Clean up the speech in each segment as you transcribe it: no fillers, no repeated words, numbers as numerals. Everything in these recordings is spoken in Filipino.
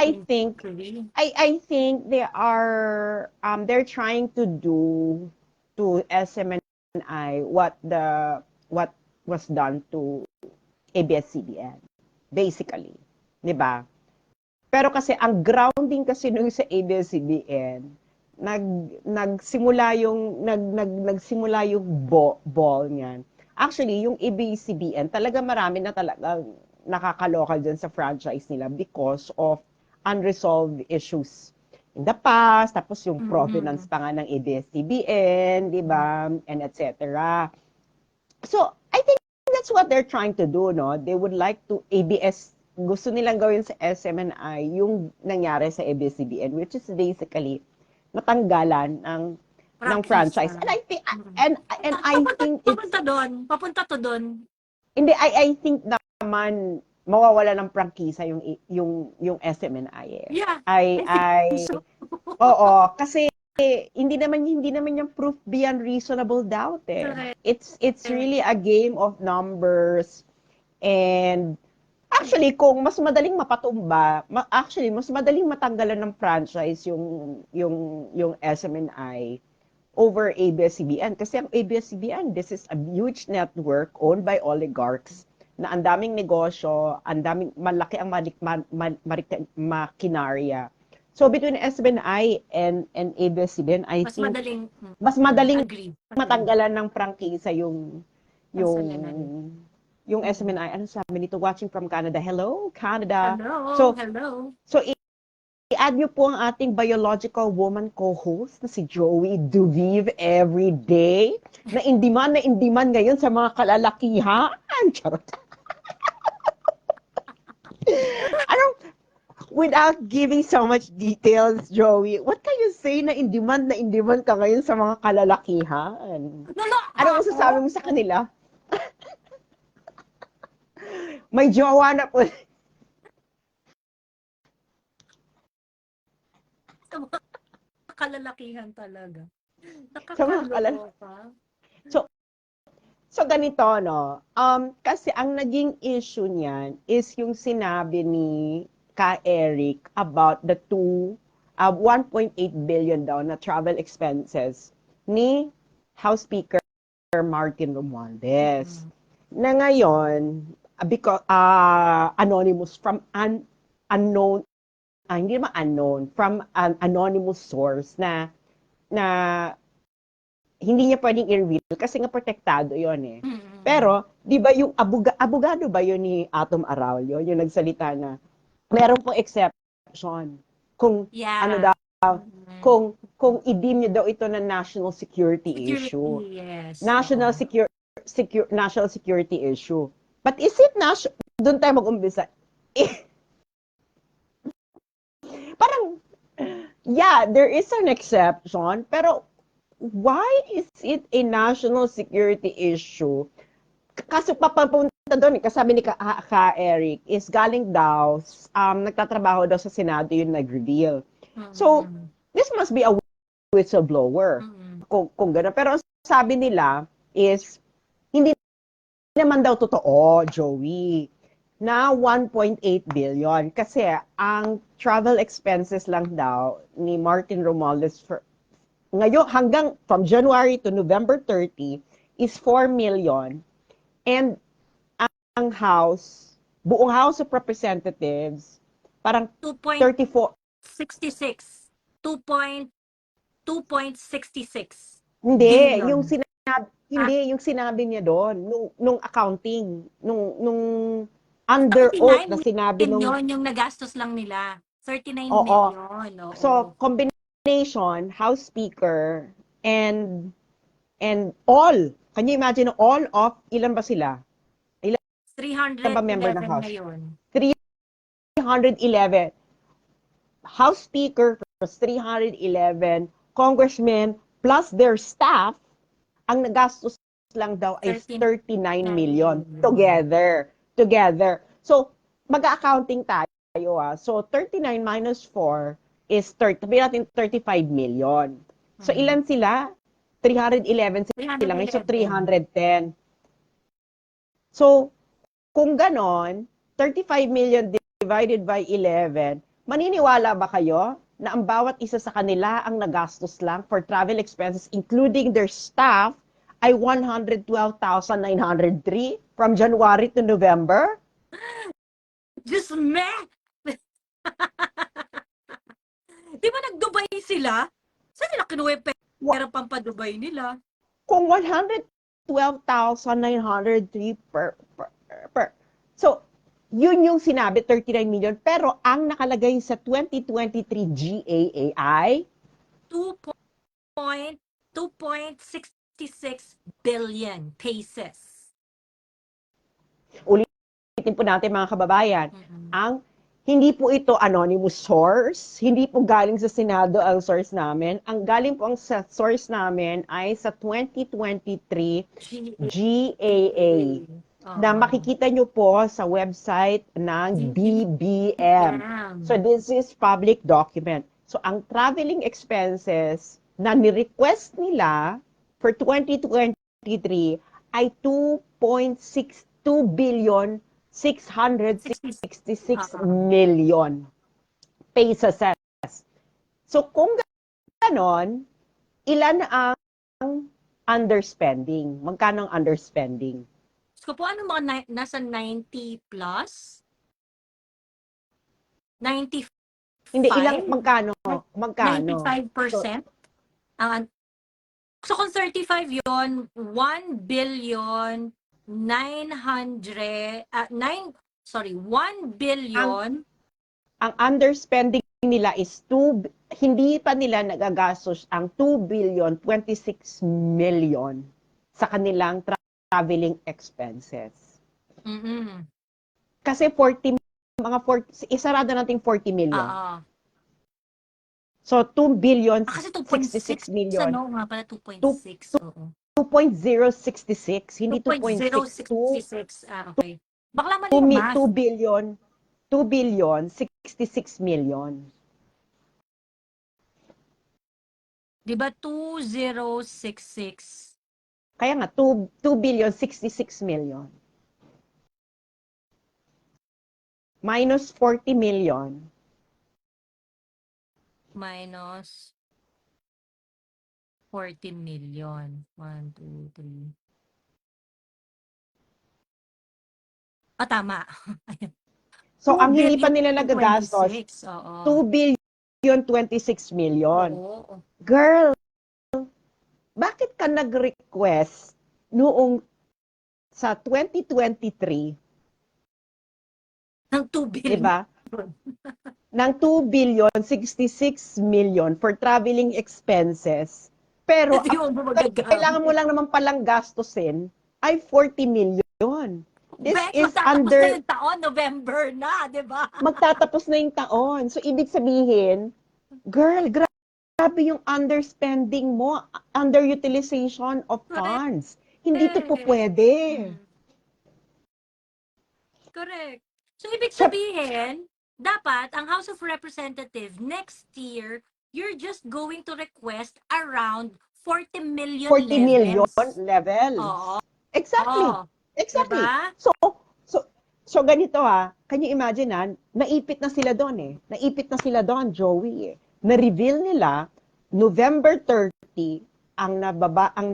I think Really? I think they're trying to do to SMNI what was done to ABS-CBN basically, 'di ba? Pero kasi ang grounding kasi nung sa ABS-CBN nag nagsimula yung ball niyan. Actually, yung ABS-CBN talaga marami na talagang nakakaloka dyan sa franchise nila because of unresolved issues in the past, tapos yung provenance Mm-mm. pa nga ng ABS-CBN, di ba? And etc. So, I think that's what they're trying to do, no? They would like to gusto nilang gawin sa SMNI yung nangyari sa ABS-CBN, which is basically matanggalan ng franchise. Prangkisa. And I think Mm. and I Papunta think it's papunta do'n, papunta to do'n. hindi I think naman mawawala ng prangkisa yung SMNI eh. Yeah, I I think I so. Oo, kasi hindi naman yung proof beyond reasonable doubt eh. Correct. It's really a game of numbers and actually kung mas madaling mapatumba, actually mas madaling matanggalan ng franchise yung SMNI over ABS-CBN kasi ang ABS-CBN this is a huge network owned by oligarchs na ang daming negosyo, ang daming malaki ang makinarya. So between SBNI and ABS-CBN, I Mas think madaling mas madaling agree, agree. matanggalan ng prangkisa yung SMNI. yung Mm. SMNI. Ano sabi nito? Watching from Canada. Hello, Canada. Hello, So, hello. so i-add niyo po ang ating biological woman co-host na si Joey Duviv every day na indiman ngayon sa mga kalalakihan. Charot. Anong, without giving so much details, Joey, what can you say na indiman ka ngayon sa mga kalalakihan? Naloka Anong ako? masasabi mo sa kanila? May jowa na po. Sa mga kalalakihan talaga. Sa mga kalalakihan. Nakakaloka. So, so ganito, no? Kasi ang naging issue niyan is yung sinabi ni Ka Eric about the 1.8 billion daw na travel expenses ni House Speaker Martin Romualdez. Mm. Na ngayon, because anonymous from unknown, hindi naman unknown, from an anonymous source na hindi niya pwedeng i-reveal kasi nga protektado yon eh. Mm. Pero, di ba yung abogado ba yun ni Atom Araulio, yung nagsalita na meron pong exception kung ano Yeah. daw, Mm. kung i-deem niyo daw ito na national security issue. Security, yes. National Oo. secure national security issue. But is it national? Doon tayo mag-umpisa. Eh, parang, yeah, there is an exception, pero why is it a national security issue? Kaso papapunta doon, kasabi ni Ka Eric, is galing daw, nagtatrabaho daw sa Senado yung nag-reveal. So, Mm. this must be a whistleblower. Mm. Kung gano'n. Pero sabi nila is, hindi naman daw totoo, Joey, na 1.8 billion. Kasi ang travel expenses lang daw ni Martin Romualdez ngayon hanggang from January to November 30 is 4 million. And ang buong House of Representatives, parang 34, 2.66. 2.66 hindi, billion. Ah, yung sinabi niya doon, nung accounting, nung under oath 39 na sinabi nung, million yung nagastos lang nila. 39 oo, million, so oo. combination, House Speaker, and all, can you imagine all of, ilan ba sila? Ilan ba member ng 311 House? ngayon. 311. House Speaker plus 311 congressmen plus their staff, ang nagastos lang daw ay 39 39 million million. together. Together. So, mag-accounting tayo ah. So, 39 minus 4 is 30, sabihin natin 35 million. So, Mm. ilan sila? 311 sila ngayon. So, 311. 310. So, kung ganon, 35 million divided by 11, Maniniwala ba kayo na ang bawat isa sa kanila ang nagastos lang for travel expenses including their staff ay 112,903 from January to November? Diyos me! Di ba nag-Dubai sila? Saan nila kinuha yung pera pampa-Dubai nila? Kung 112,903 per. So, yun yung sinabi, 39 million. Pero ang nakalagay sa 2023 GAAI, 2.66 billion pesos. ulitin po natin mga kababayan, Mm-mm. ang hindi po ito anonymous source, hindi po galing sa Senado ang source namin. Ang galing po ang sa source namin ay sa 2023 GAA na makikita nyo po sa website ng DBM. So this is public document. So ang traveling expenses na ni-request nila for 2023 ay 2.62 billion 666 million pesos. So kung ganon, ilan ang underspending? Magkano ang underspending? So po, ano mga nasa 90 plus? 95? Hindi, ilang, magkano? Magkano? 95%? So kung 35 yon, 1 billion 900 1 billion Ang underspending nila is hindi pa nila nagagastos ang 2 billion 26 million sa kanilang traveling expenses. mm Kasi isarado natin 40 million. So 2 billion kasi 66 million. ano nga pala 2.6. Oo. 2.066, hindi 2.62. 2.066. Okay. Bakla mali yung math. 2 billion 66 million. Di ba 2066? Kaya nga 2 billion 66 million. Minus 40 million. Minus 40 million. 1, 2, 3. Tama. So, ang hindi pa nila nagagastos, 2 billion 26 million. Oo. Girl, bakit ka nag-request noong sa 2023, ng 2 billion. diba? Ng 2 billion 66 million for traveling expenses. Pero kailangan mo lang naman palang gastusin ay 40 million. This is magtatapos na yung taon, November na, di ba? Magtatapos na yung taon. So, ibig sabihin, girl, grabe yung underspending mo, underutilization of funds. Hindi to po pwede. Correct. So, ibig sabihin, dapat, ang House of Representatives, next year, you're just going to request around 40 million 40 million levels. Oo. Exactly. Exactly. Diba? So ganito can you imagine naipit na sila doon Naipit na sila doon, Joey Na-reveal nila, November 30, ang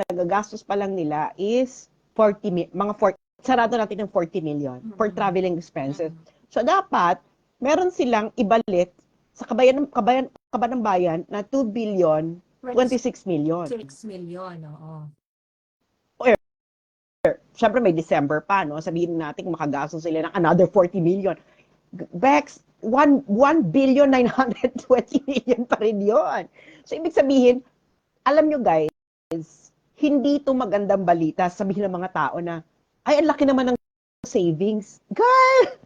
nagagastos pa lang nila is 40, sarado natin ng 40 million for traveling expenses. So dapat, meron silang ibalik sa kaban ng bayan na 2 billion 26 million. 6 million, oo. Siyempre may December pa, no? Sabihin natin makagastos sila ng another 40 million. Bex, 1 billion 920 million pa rin yun. So, ibig sabihin, alam nyo guys, hindi ito magandang balita. Sabihin ng mga tao na, ay, ang laki naman ng savings. Girl!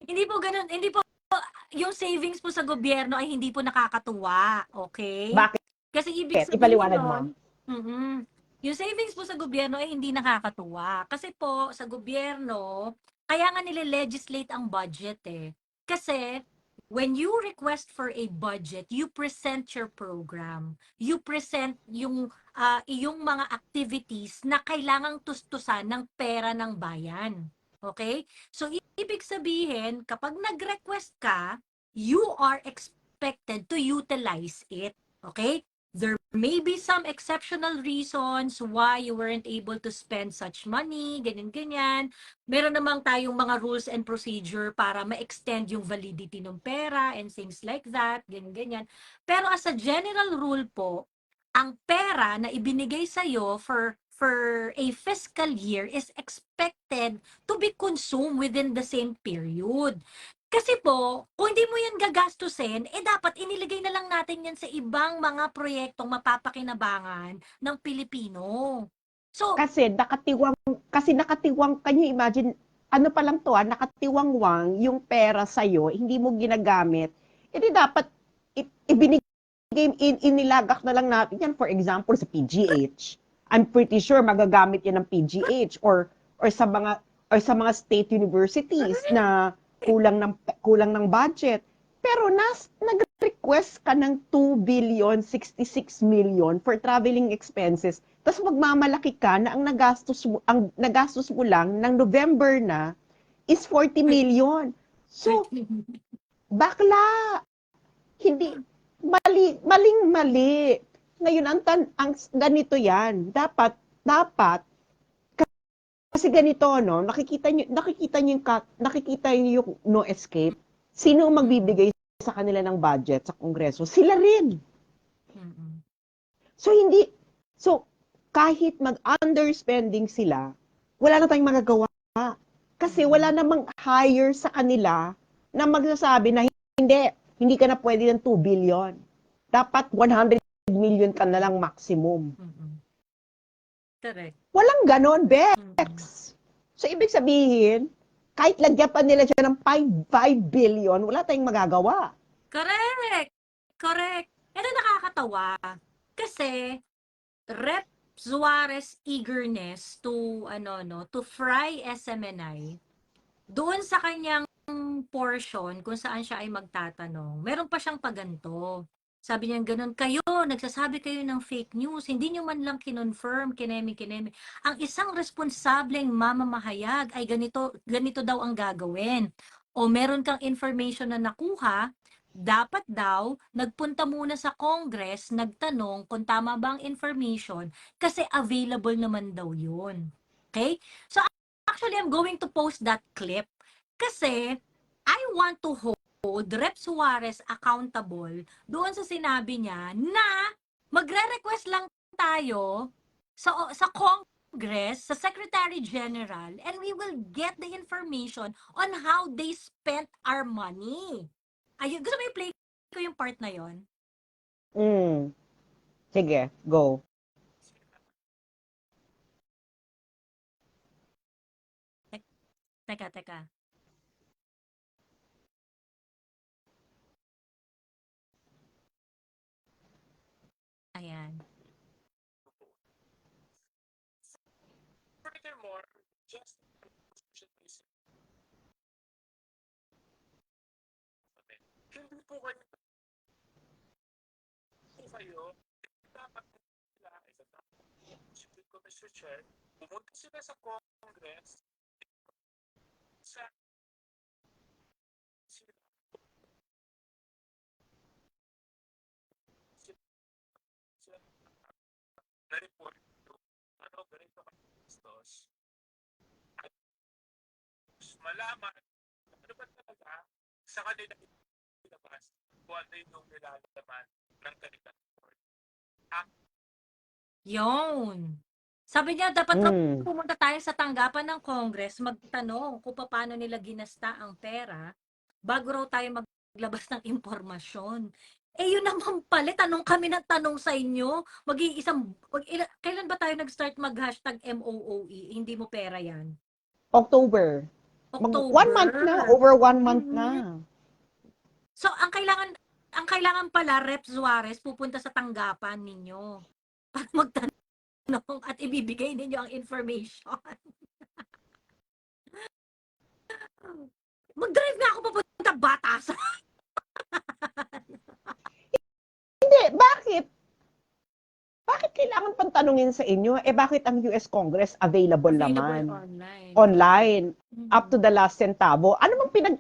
Hindi po ganun. Hindi po, yung savings po sa gobyerno ay hindi po nakakatuwa. Okay? Bakit? Kasi ibig sabihin Ipaliwanag mo. Yung savings po sa gobyerno ay hindi nakakatuwa. Kasi po, sa gobyerno, kaya nga nile-legislate ang budget Kasi, when you request for a budget, you present your program. You present yung iyong mga activities na kailangang tustusan ng pera ng bayan. Okay? So, ibig sabihin, kapag nag-request ka, you are expected to utilize it. Okay? There may be some exceptional reasons why you weren't able to spend such money, ganyan-ganyan. Meron namang tayong mga rules and procedure para ma-extend yung validity ng pera and things like that, ganyan-ganyan. Pero as a general rule po, ang pera na ibinigay sa'yo for a fiscal year is expected to be consumed within the same period. Kasi po, kung hindi mo yan gagastusin, dapat iniligay na lang natin yan sa ibang mga proyektong mapapakinabangan ng Pilipino. So, Kasi nakatiwang, can you imagine, ano pa lang to, nakatiwangwang yung pera sa'yo, hindi mo ginagamit, edi dapat ibinigay, inilagak na lang natin yan, for example, sa PGH. I'm pretty sure magagamit yan ng PGH or sa mga state universities na kulang ng budget. Pero nag-request ka ng 2,066,000,000 for traveling expenses. Tapos magmamalaki ka na ang nagastos mo lang ng November na is 40 million. So, bakla. Hindi maling-mali. Ngayon ang ganito 'yan. Dapat kasi ganito, no, nakikita niyo yung no escape. Sino ang magbibigay sa kanila ng budget sa Kongreso? Sila rin. So kahit mag-underspending sila, wala na tayong magagawa. Kasi wala namang hire sa kanila na magsasabi na hindi ka na pwede ng 2 billion. Dapat 100 million ka na lang maximum. correct. Walang ganon, Bex. So, ibig sabihin, kahit lagyan pa nila siya ng 5 billion, wala tayong magagawa. Correct. Correct. Ito nakakatawa. Kasi, Rep. Suarez eagerness to fry SMNI doon sa kanyang portion kung saan siya ay magtatanong. Meron pa siyang paganto. Sabi niya ganun, nagsasabi kayo ng fake news, hindi niyo man lang kinonfirm, kinemi. Ang isang responsableng mamamahayag ay ganito daw ang gagawin. O meron kang information na nakuha, dapat daw, nagpunta muna sa Congress, nagtanong kung tama ba ang information, kasi available naman daw yun. Okay? So, actually, I'm going to post that clip kasi I want to hold Rep. Suarez accountable doon sa sinabi niya na magre-request lang tayo sa Congress, sa Secretary General, and we will get the information on how they spent our money. Ayun, gusto mo i-play ko yung part na yon? Sige, go. Teka. Ayan. Furthermore, just hindi po kayo dapat nila Supreme Court Mr. Chair, pumunta sila sa Congress sa na-report ganito gastos at malaman ano ba talaga sa kanila ilabas kung ano yung nilalaman ng kanilang report. Yun. Sabi niya, dapat raw pumunta tayo sa tanggapan ng Congress, magtanong kung paano nila ginasta ang pera bago raw tayo maglabas ng impormasyon. Yun naman pala, tanong kami ng tanong sa inyo. Kailan ba tayo nag-start mag-hashtag MOOE? Hindi mo pera yan. October. 1 month na, over 1 month na. So, ang kailangan pala, Rep. Suarez, pupunta sa tanggapan ninyo para magtanong at ibibigay ninyo ang information. Mag-drive nga ako papunta Batasan. Hindi, bakit? Bakit kailangan pang tanungin sa inyo? Bakit ang US Congress available naman? Online. Up to the last centavo. Ano bang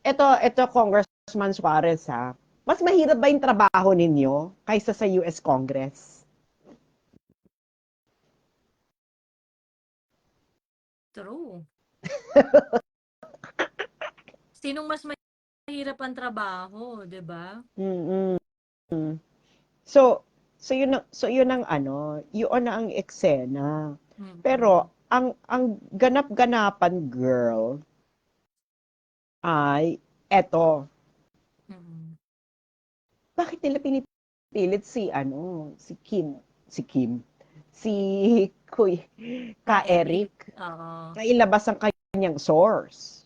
ito Congressman Congressman Suarez, ha, mas mahirap ba yung trabaho ninyo kaysa sa US Congress? True. Sinong mas mahirap ang trabaho, 'di ba? Mm-mm. So, so yun ang ano, yun na ang eksena. Mm. Pero ang ganap-ganapan, girl, ay eto. Mm. Bakit nila pinipilit si Kim, si Kuy, Ka ka Eric. Eric, Oo. na ilabas ang kanyang source?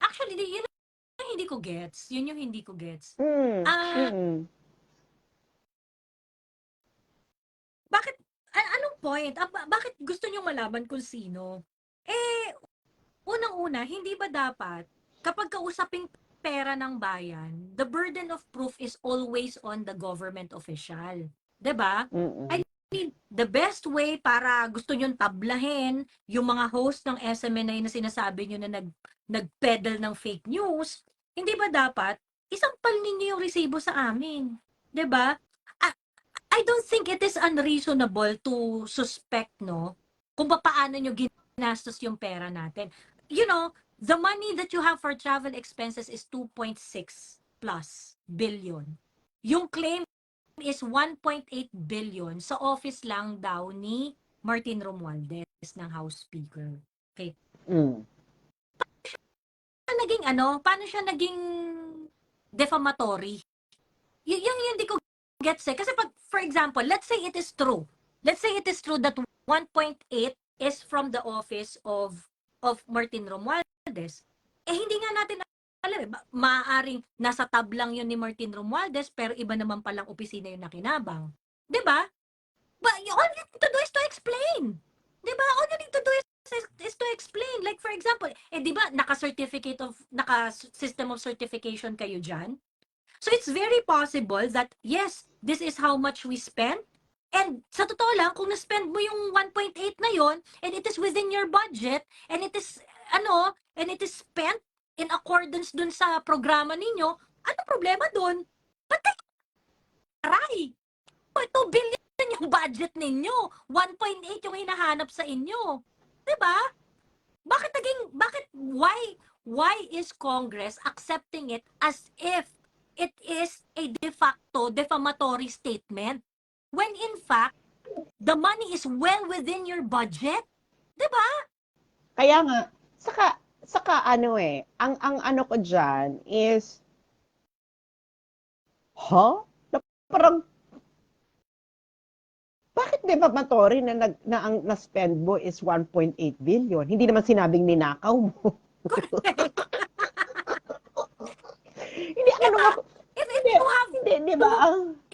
Actually, yun ang hindi ko gets. Yun yung hindi ko gets. Mm, Ah, mm. bakit anong point? Bakit gusto niyo malaman kung sino? Eh, unang-una, hindi ba dapat kapag kausaping pera ng bayan, the burden of proof is always on the government official. 'Di ba? I Mm. mean, the best way para gusto nyong tablahin yung mga host ng SMNI na sinasabi nyo na nagpedal ng fake news, hindi ba dapat isampal ninyo yung resibo sa amin? 'Di ba? Ah, I don't think it is unreasonable to suspect, no, kung paano nyo ginastos yung pera natin. You know, the money that you have for travel expenses is 2.6 plus billion. Yung claim is 1.8 billion sa office lang daw ni Martin Romualdez ng House Speaker. Okay. Mm. Paano siya naging defamatory? Yung hindi ko gets eh. Kasi pag, for example, let's say it is true. Let's say it is true that 1.8 is from the office of Martin Romualdez. Eh, hindi nga natin alam eh. Maaaring nasa tab lang yun ni Martin Romualdez, pero iba naman palang opisina yung nakinabang. 'Di ba? But all you need to do is to explain. 'Di ba? All you need to do is to explain. Like for example, di ba naka-system of certification kayo diyan? So it's very possible that yes, this is how much we spent. And sa totoo lang, kung na-spend mo yung 1.8 na yon, and it is within your budget, and and it is spent in accordance dun sa programa ninyo, ano problema dun? Ba't kayo aray? 2 billion yung budget ninyo. 1.8 yung hinahanap sa inyo. 'Di ba? Why is Congress accepting it as if it is a de facto defamatory statement when in fact the money is well within your budget? 'Di ba? Kaya nga, saka ano eh, ang ano ko diyan is, Na parang, bakit defamatory na ang na-spend mo is 1.8 billion? Hindi naman sinabing ninakaw mo. Correct. Hindi, ano Diba? nga, If hindi, you have hindi, di ba?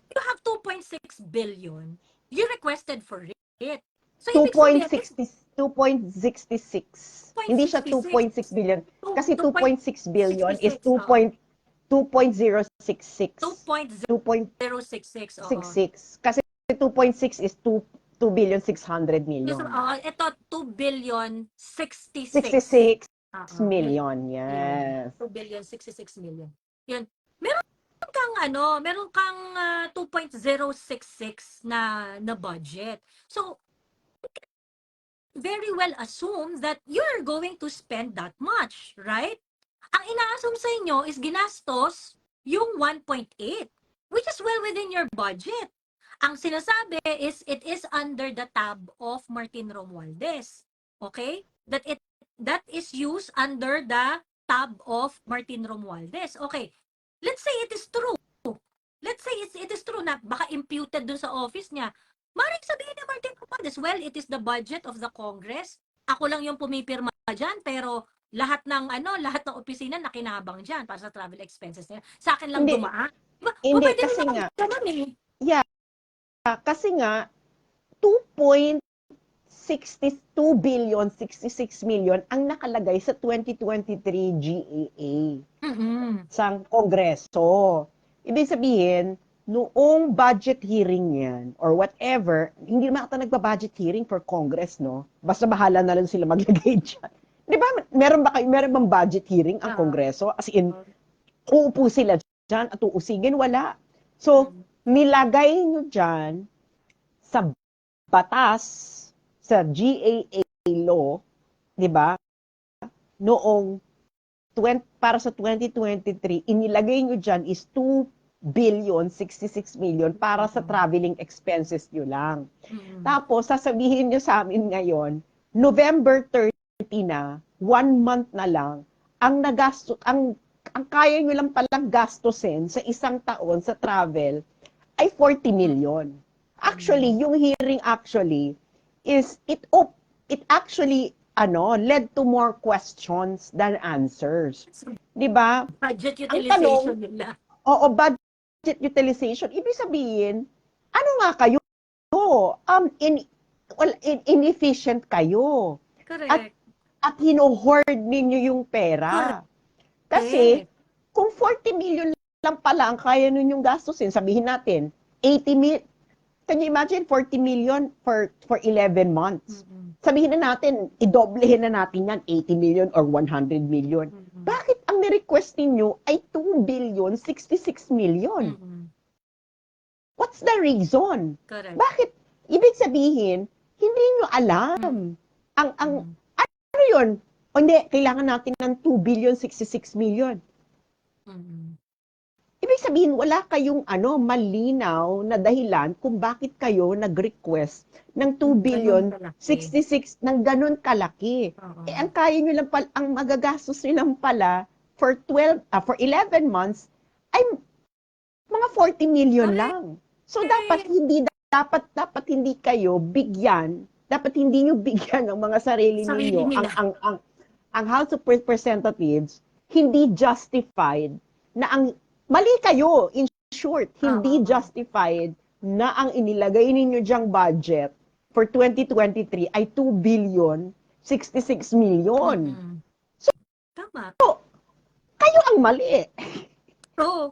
you have 2.6 billion, you requested for it. So ibig sabihin, 2.66. Hindi siya 2.6 billion. Kasi 2.6 billion is 2.66. 2.066. 2.066. Oo. 2.66. Kasi 2.6 is 2 billion 600 million. Ito 2 billion 66. 66 Oo. million, Yun. yes. 2 billion 66 million. Yun. Meron kang 2.066 na budget. So very well assume that you're going to spend that much, right? Ang ina-assume sa inyo is ginastos yung 1.8, which is well within your budget. Ang sinasabi is it is under the tab of Martin Romualdez. Okay? That is used under the tab of Martin Romualdez. Okay. Let's say it is true. Let's say it is true na baka imputed dun sa office niya. Maring sabihin ni Martin Romualdez, well, it is the budget of the Congress. Ako lang yung pumipirma dyan, pero lahat ng opisina nakinabang dyan para sa travel expenses niya. Sa akin lang Hindi. dumaan. Diba? Hindi, Pwede kasi naman nga, ganun eh. kasi nga, 2.62 billion 66 million ang nakalagay sa 2023 GAA sa Kongreso. Ibig sabihin, noong budget hearing yan, or whatever, hindi naman ata nagpa-budget hearing for Congress, no? Basta bahala na lang sila maglagay dyan. Di ba, meron bang budget hearing ang Kongreso? As in, uupo sila dyan at uusigin, wala. So, nilagay nyo dyan sa batas, sa GAA law, di ba? Noong para sa 2023, inilagay nyo dyan is 2,066,000,000 para sa traveling expenses nyo lang. Tapos, sasabihin nyo sa amin ngayon, November 30 na, 1 month na lang, ang kaya nyo lang palang gastusin sa isang taon sa travel ay 40 million. Actually, yung hearing actually is it actually led to more questions than answers. 'Di ba? Budget Ang utilization tanong, nila. oo, budget utilization. Ibig sabihin, ano nga kayo? Inefficient kayo. Correct. At hino-hoard ninyo yung pera. Kasi, kung 40 million lang pala ang kaya ninyong gastusin, sabihin natin, 80 million, can you imagine 40 million for 11 months? Sabihin na natin, idoblehin na natin yan, 80 million or 100 million. Bakit ang ni-request ninyo ay 2,066,000,000? What's the reason? Correct. Bakit? Ibig sabihin, hindi nyo alam. Ano yun? O hindi, kailangan natin ng 2,066,000,000. Ibig sabihin, wala kayong malinaw na dahilan kung bakit kayo nag-request ng 2,066,000,000 ng ganun kalaki. Ang kaya nyo lang pala, ang magagastos nyo lang pala for 11 months ay mga 40 million lang. So dapat hindi kayo bigyan, dapat hindi nyo bigyan ng mga sarili ninyo. nila. Ang House of Representatives hindi justified na mali kayo, in short, hindi justified na ang inilagay ninyo diyang budget for 2023 ay 2,066,000,000. Tama. Kayo ang mali. Oo.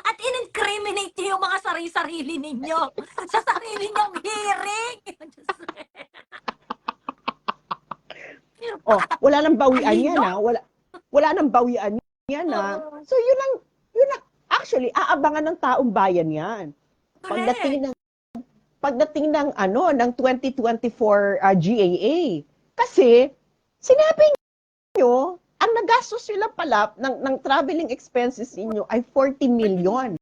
At in-incriminate niyo yung mga sarili ninyo sa sarili niyong hearing. Wala nang bawian yan, ha? Wala nang bawian yan, ha? So, yun ang, actually, aabangan ng taong bayan yan. Pagdating ng 2024 GAA. Kasi, sinabi nyo, ang nagastos nyo lang pala ng traveling expenses ninyo ay 40 million.